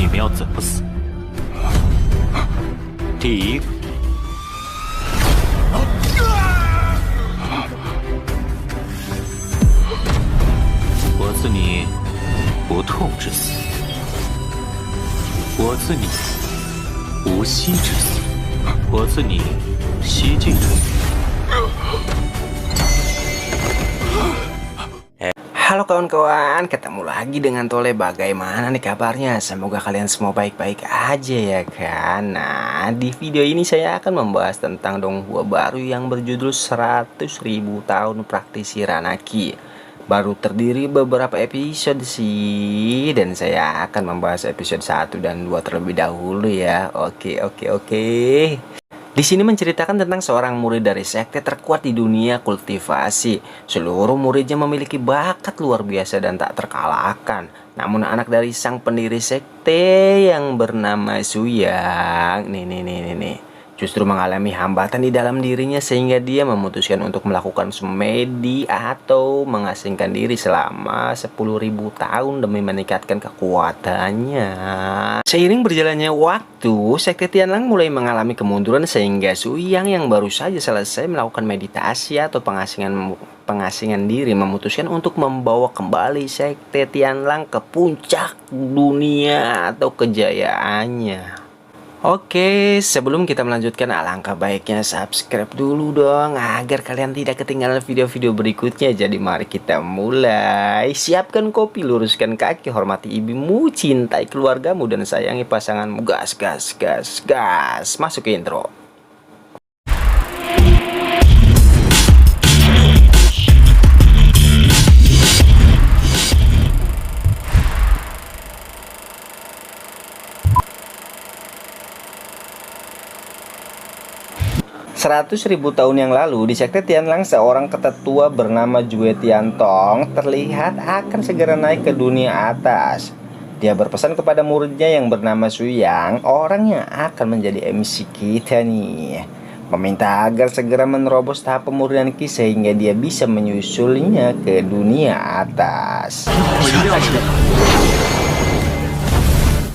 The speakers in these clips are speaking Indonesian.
你们要怎么死？第一个，我赐你不痛之死，我赐你无息之死，我赐你希冀之死。 Halo kawan-kawan, ketemu lagi dengan Tole. Bagaimana nih kabarnya? Semoga kalian semua baik-baik aja ya kan. Nah, di video ini saya akan membahas tentang donghua baru yang berjudul 100.000 tahun praktisi Ranaki. Baru terdiri beberapa episode sih, dan saya akan membahas episode 1 dan 2 terlebih dahulu ya. Oke. Di sini menceritakan tentang seorang murid dari sekte terkuat di dunia kultivasi. Seluruh muridnya memiliki bakat luar biasa dan tak terkalahkan. Namun anak dari sang pendiri sekte yang bernama Suyang justru mengalami hambatan di dalam dirinya sehingga dia memutuskan untuk melakukan semedi atau mengasingkan diri selama 10.000 tahun demi meningkatkan kekuatannya. Seiring berjalannya waktu, sekte Tianlang mulai mengalami kemunduran sehingga Suyang yang baru saja selesai melakukan meditasi atau pengasingan diri memutuskan untuk membawa kembali sekte Tianlang ke puncak dunia atau kejayaannya. Oke, sebelum kita melanjutkan, alangkah baiknya subscribe dulu dong agar kalian tidak ketinggalan video-video berikutnya. Jadi mari kita mulai. Siapkan kopi, luruskan kaki, hormati ibumu, cintai keluargamu, dan sayangi pasanganmu. Gas. Masuk ke intro. Ribu tahun yang lalu, di sekte Tianlang, seorang ketetua bernama Jue Tiantong terlihat akan segera naik ke dunia atas. Dia berpesan kepada muridnya yang bernama Suyang, orang yang akan menjadi MC kita nih, meminta agar segera menerobos tahap pemurnian Ki sehingga dia bisa menyusulnya ke dunia atas.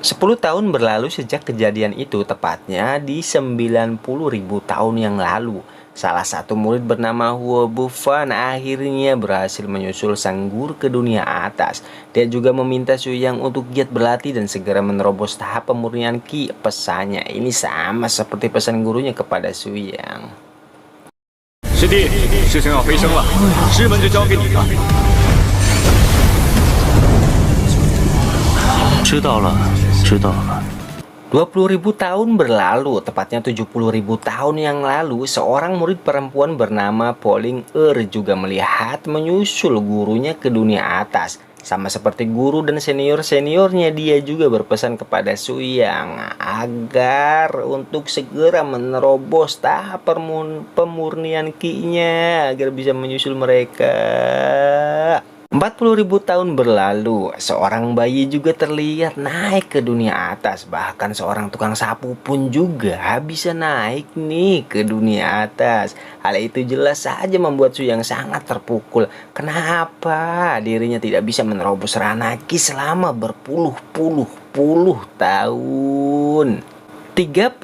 10 tahun berlalu sejak kejadian itu, tepatnya di 90.000 tahun yang lalu. Salah satu murid bernama Huo Bufan akhirnya berhasil menyusul sang guru ke dunia atas. Dia juga meminta Suyang untuk giat berlatih dan segera menerobos tahap pemurnian Ki. Pesannya ini sama seperti pesan gurunya kepada Suyang. 师弟，师兄要飞升了，师门就交给你了。知道了。 20.000 tahun berlalu, tepatnya 70.000 tahun yang lalu, seorang murid perempuan bernama Poling juga melihat menyusul gurunya ke dunia atas. Sama seperti guru dan senior-seniornya, dia juga berpesan kepada Suyang agar untuk segera menerobos tahap pemurnian Ki-nya agar bisa menyusul mereka. 40.000 tahun berlalu, seorang bayi juga terlihat naik ke dunia atas. Bahkan seorang tukang sapu pun juga bisa naik nih ke dunia atas. Hal itu jelas saja membuat Suyang sangat terpukul. Kenapa dirinya tidak bisa menerobos Ranaki selama berpuluh-puluh tahun? 30.000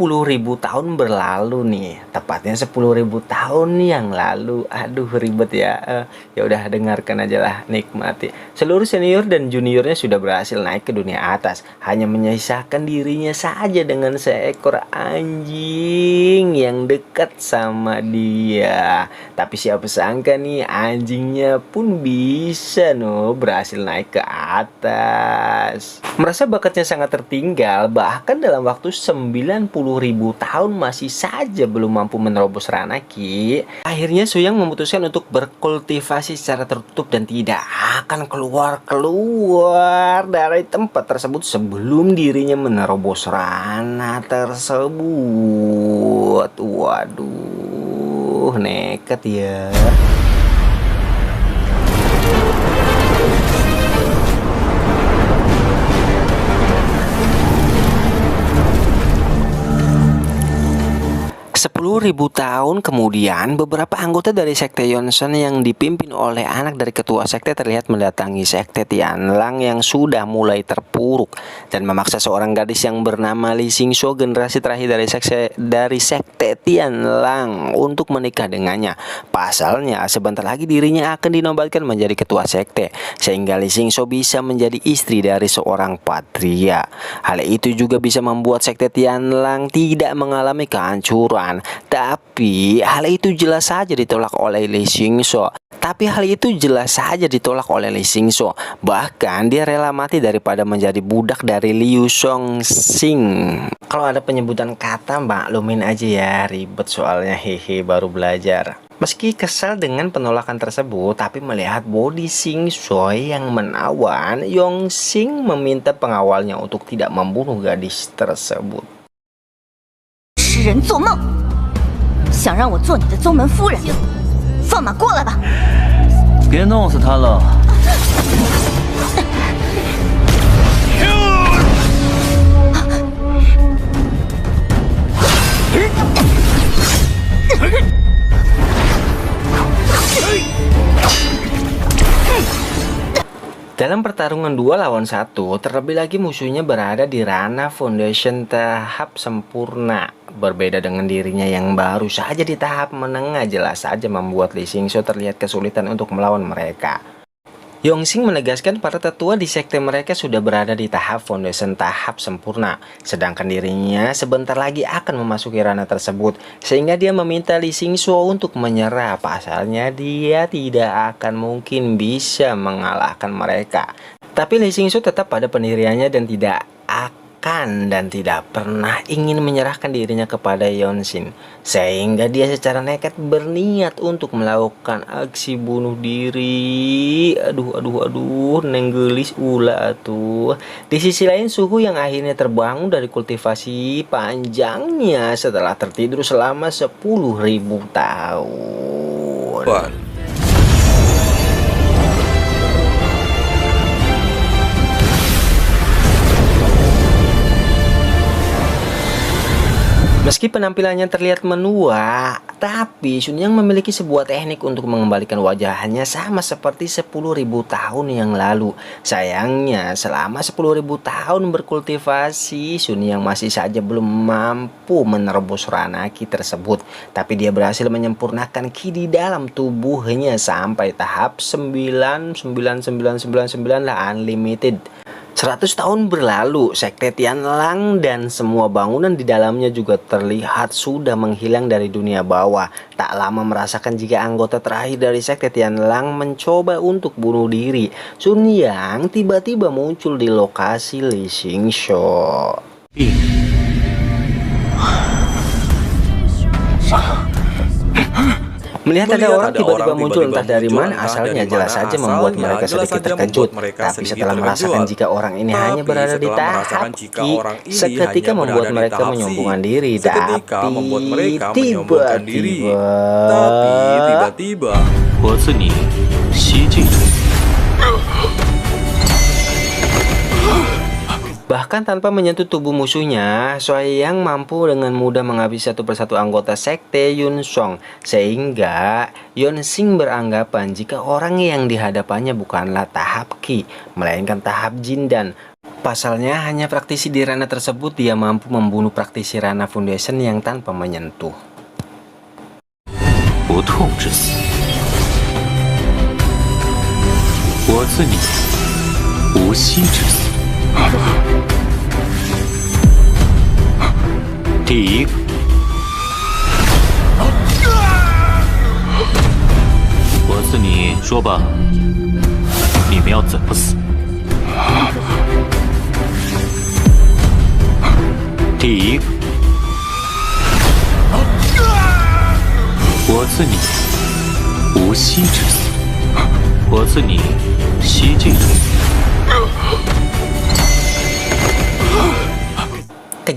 tahun berlalu nih, tepatnya 10.000 tahun yang lalu. Aduh, ribet ya. Ya udah, dengarkan aja lah, nikmati. Seluruh senior dan juniornya sudah berhasil naik ke dunia atas. Hanya menyisakan dirinya saja dengan seekor anjing yang dekat sama dia. Tapi siapa sangka nih, anjingnya pun bisa berhasil naik ke atas. Merasa bakatnya sangat tertinggal, bahkan dalam waktu 90.000 tahun masih saja belum mampu menerobos Ranaki. Akhirnya Suyang memutuskan untuk berkultivasi secara tertutup dan tidak akan keluar dari tempat tersebut sebelum dirinya menerobos Rana tersebut. Waduh, nekat ya. 10 10.000 tahun kemudian, beberapa anggota dari sekte Yonshen yang dipimpin oleh anak dari ketua sekte terlihat mendatangi sekte Tianlang yang sudah mulai terpuruk dan memaksa seorang gadis yang bernama Li Xingshou, generasi terakhir dari sekte Tianlang, untuk menikah dengannya. Pasalnya, sebentar lagi dirinya akan dinobatkan menjadi ketua sekte, sehingga Li Xingshou bisa menjadi istri dari seorang patria. Hal itu juga bisa membuat sekte Tianlang tidak mengalami kehancuran. Tapi hal itu jelas saja ditolak oleh Li Xingshou. Bahkan dia rela mati daripada menjadi budak dari Liu Songxing. Kalau ada penyebutan kata maklumin aja ya, ribet soalnya, hehe, baru belajar. Meski kesal dengan penolakan tersebut, tapi melihat body Xingshou yang menawan, Yongxing meminta pengawalnya untuk tidak membunuh gadis tersebut. 痴人做梦，想让我做你的宗门夫人？放马过来吧！别弄死他了。Dalam pertarungan 2 lawan 1, terlebih lagi musuhnya berada di ranah Foundation tahap sempurna. Berbeda dengan dirinya yang baru saja di tahap menengah, jelas saja membuat Li Xingshou terlihat kesulitan untuk melawan mereka. Yongxing menegaskan para tetua di sekte mereka sudah berada di tahap Foundation tahap sempurna, sedangkan dirinya sebentar lagi akan memasuki ranah tersebut, sehingga dia meminta Li Xingshou untuk menyerah. Pasalnya dia tidak akan mungkin bisa mengalahkan mereka. Tapi Li Xingshou tetap pada pendiriannya dan tidak pernah ingin menyerahkan dirinya kepada Yongxing, sehingga dia secara nekat berniat untuk melakukan aksi bunuh diri. Aduh, nenggelis ulah tuh. Di sisi lain, Suhu yang akhirnya terbangun dari kultivasi panjangnya setelah tertidur selama 10.000 tahun. Meski penampilannya terlihat menua, tapi Sun Yang memiliki sebuah teknik untuk mengembalikan wajahnya sama seperti 10.000 tahun yang lalu. Sayangnya, selama 10.000 tahun berkultivasi, Sun Yang masih saja belum mampu menerobos ranah ki tersebut. Tapi dia berhasil menyempurnakan ki di dalam tubuhnya sampai tahap 99999 lah, unlimited. 100 tahun berlalu, sekte Tianlang dan semua bangunan di dalamnya juga terlihat sudah menghilang dari dunia bawah. Tak lama merasakan jika anggota terakhir dari sekte Tianlang mencoba untuk bunuh diri, Sun Yang tiba-tiba muncul di lokasi Li Xingshou. Melihat ada orang tiba-tiba muncul entah dari mana asalnya, jelas saja membuat mereka sedikit terkejut. Tapi setelah merasakan jika orang ini hanya berada di tahap ki, seketika membuat mereka menyombongkan diri. Tapi tiba-tiba bahkan tanpa menyentuh tubuh musuhnya, Shuai Yang mampu dengan mudah menghabisi satu persatu anggota sekte Yunshong, sehingga Yongxing beranggapan jika orang yang dihadapannya bukanlah tahap Qi, melainkan tahap Jin, dan pasalnya hanya praktisi di ranah tersebut dia mampu membunuh praktisi ranah Foundation yang tanpa menyentuh.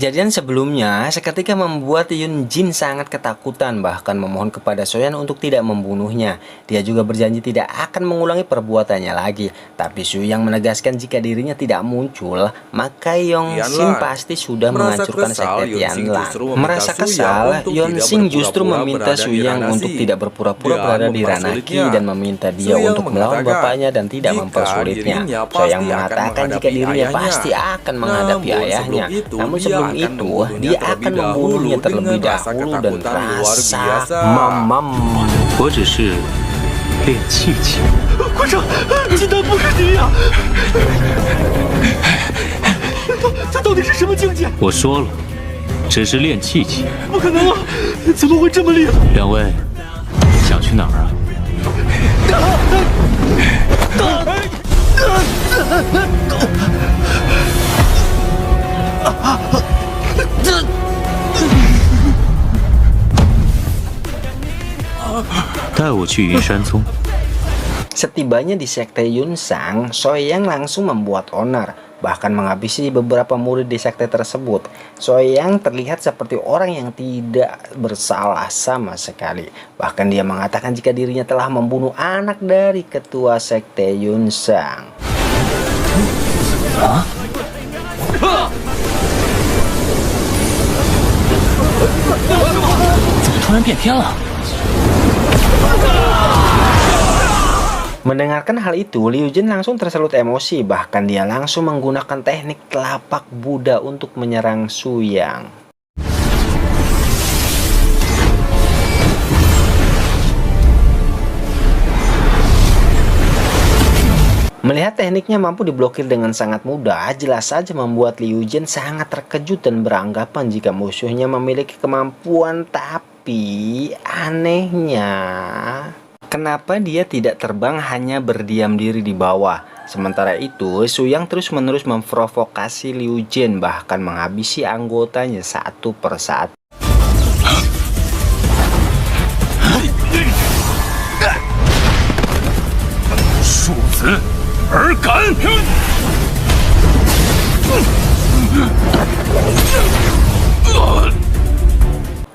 Kejadian sebelumnya seketika membuat Yun Jin sangat ketakutan, bahkan memohon kepada Soyan untuk tidak membunuhnya. Dia juga berjanji tidak akan mengulangi perbuatannya lagi. Tapi Su Yang menegaskan jika dirinya tidak muncul, maka Yong Shin pasti sudah menghancurkan sekte Tianlan. Merasa kesal, Yon Shin justru meminta Su Yang untuk tidak berpura-pura berada di ranah Qi dan meminta dia untuk melawan bapaknya dan tidak mempersulitnya. So Yang mengatakan jika dirinya pasti akan menghadapi ayahnya. Namun sebelum itu, dia akan membunuhnya terlebih dahulu dan rasa mamam. 我只是练气气。馆长，金丹不是你呀！他到底是什么境界？我说了，只是练气气。不可能啊！怎么会这么厉害？两位想去哪儿啊？ 带我去云山宗。 Setibanya di sekte Yunsang, Soyang langsung membuat onar, bahkan menghabisi beberapa murid di sekte tersebut. Soyang terlihat seperti orang yang tidak bersalah sama sekali. Bahkan dia mengatakan jika dirinya telah membunuh anak dari ketua sekte Yunsang. 怎么突然变天了？ Mendengarkan hal itu, Liu Jin langsung tersulut emosi, bahkan dia langsung menggunakan teknik telapak Buddha untuk menyerang Su Yang. Melihat tekniknya mampu diblokir dengan sangat mudah, jelas saja membuat Liu Jin sangat terkejut dan beranggapan jika musuhnya memiliki kemampuan, tapi anehnya, kenapa dia tidak terbang hanya berdiam diri di bawah? Sementara itu, Su Yang terus-menerus memprovokasi Liu Jin, bahkan menghabisi anggotanya satu persatu.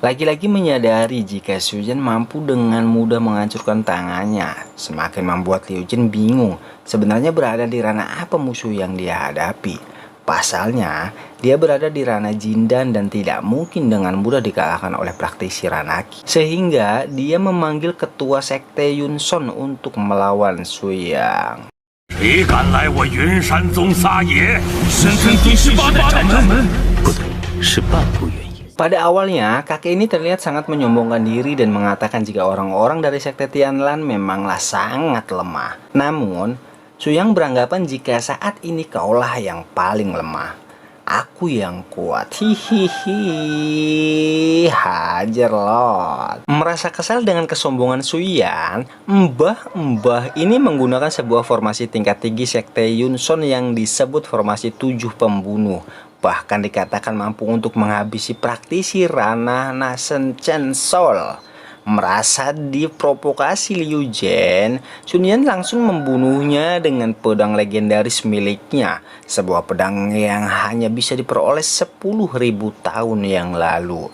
Lagi-lagi menyadari jika Su Yan mampu dengan mudah menghancurkan tangannya, semakin membuat Liu Jin bingung sebenarnya berada di ranah apa musuh yang dia hadapi. Pasalnya, dia berada di ranah Jindan dan tidak mungkin dengan mudah dikalahkan oleh praktisi ranah Qi. Sehingga dia memanggil ketua sekte Yunson untuk melawan Su Yang. 谁敢来我云山宗撒野？深坑第18代掌门。不对，是半步原因。 Pada awalnya, kakek ini terlihat sangat menyombongkan diri dan mengatakan jika orang-orang dari sekte Tianlan memanglah sangat lemah. Namun, Su Yang beranggapan jika saat ini kaulah yang paling lemah. Aku yang kuat, hihihi, hajar lot. Merasa kesal dengan kesombongan Su Yan, mbah ini menggunakan sebuah formasi tingkat tinggi sekte Yunson yang disebut formasi 7 pembunuh. Bahkan dikatakan mampu untuk menghabisi praktisi ranah Nasen Chen Sol. Merasa diprovokasi Liu Jin, Sun Yan langsung membunuhnya dengan pedang legendaris miliknya. Sebuah pedang yang hanya bisa diperoleh 10.000 tahun yang lalu.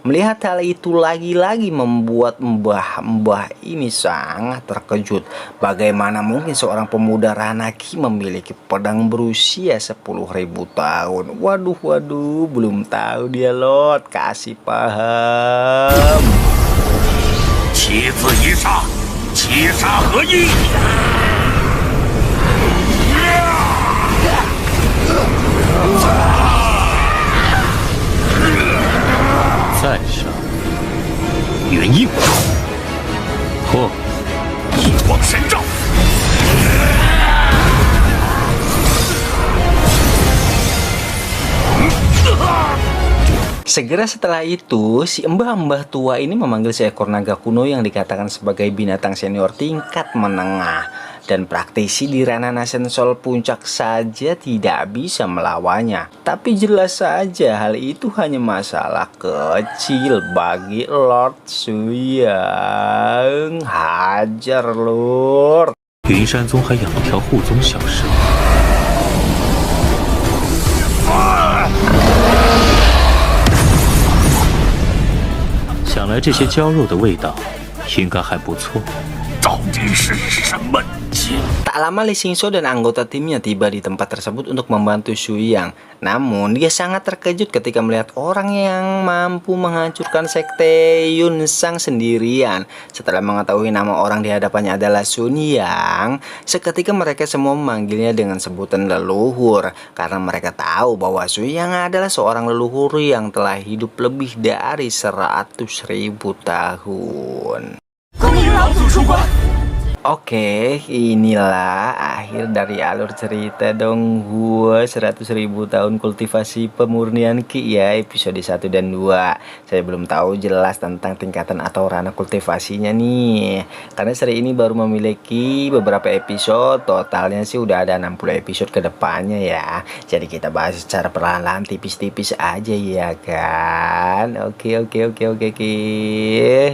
Melihat hal itu lagi-lagi membuat mbah ini sangat terkejut. Bagaimana mungkin seorang pemuda ranah Qi memiliki pedang berusia 10.000 tahun? Waduh, belum tahu dia lot, kasih paham. 七字一杀，七杀合一。再杀，元婴。嚯！一光神照。 Segera setelah itu, si mbah-mbah tua ini memanggil seekor naga kuno yang dikatakan sebagai binatang senior tingkat menengah. Dan praktisi di ranah Nasen Sol puncak saja tidak bisa melawannya. Tapi jelas saja hal itu hanya masalah kecil bagi Lord Su Yang. Hajar, Lord. 云山宗还养了条护宗小蛇。来这些焦肉的味道应该还不错。到底是什么劲？ Tak lama Lee Xingso dan anggota timnya tiba di tempat tersebut untuk membantu Xu Yang. Namun dia sangat terkejut ketika melihat orang yang mampu menghancurkan sekte Yun Sang sendirian. Setelah mengetahui nama orang di hadapannya adalah Sun Yang, seketika mereka semua memanggilnya dengan sebutan leluhur karena mereka tahu bahwa Sun Yang adalah seorang leluhur yang telah hidup lebih dari 100.000 tahun. Oke, inilah akhir dari alur cerita dong gua 100.000 tahun kultivasi pemurnian Ki ya, episode 1 dan 2. Saya belum tahu jelas tentang tingkatan atau ranah kultivasinya nih, karena seri ini baru memiliki beberapa episode. Totalnya sih udah ada 60 episode ke depannya ya. Jadi kita bahas secara perlahan-lahan tipis-tipis aja ya kan. Oke.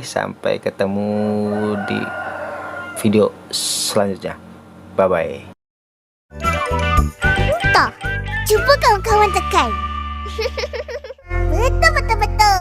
Sampai ketemu di video selanjutnya. Bye bye. Jumpa kawan-kawan tekan. Betul-betul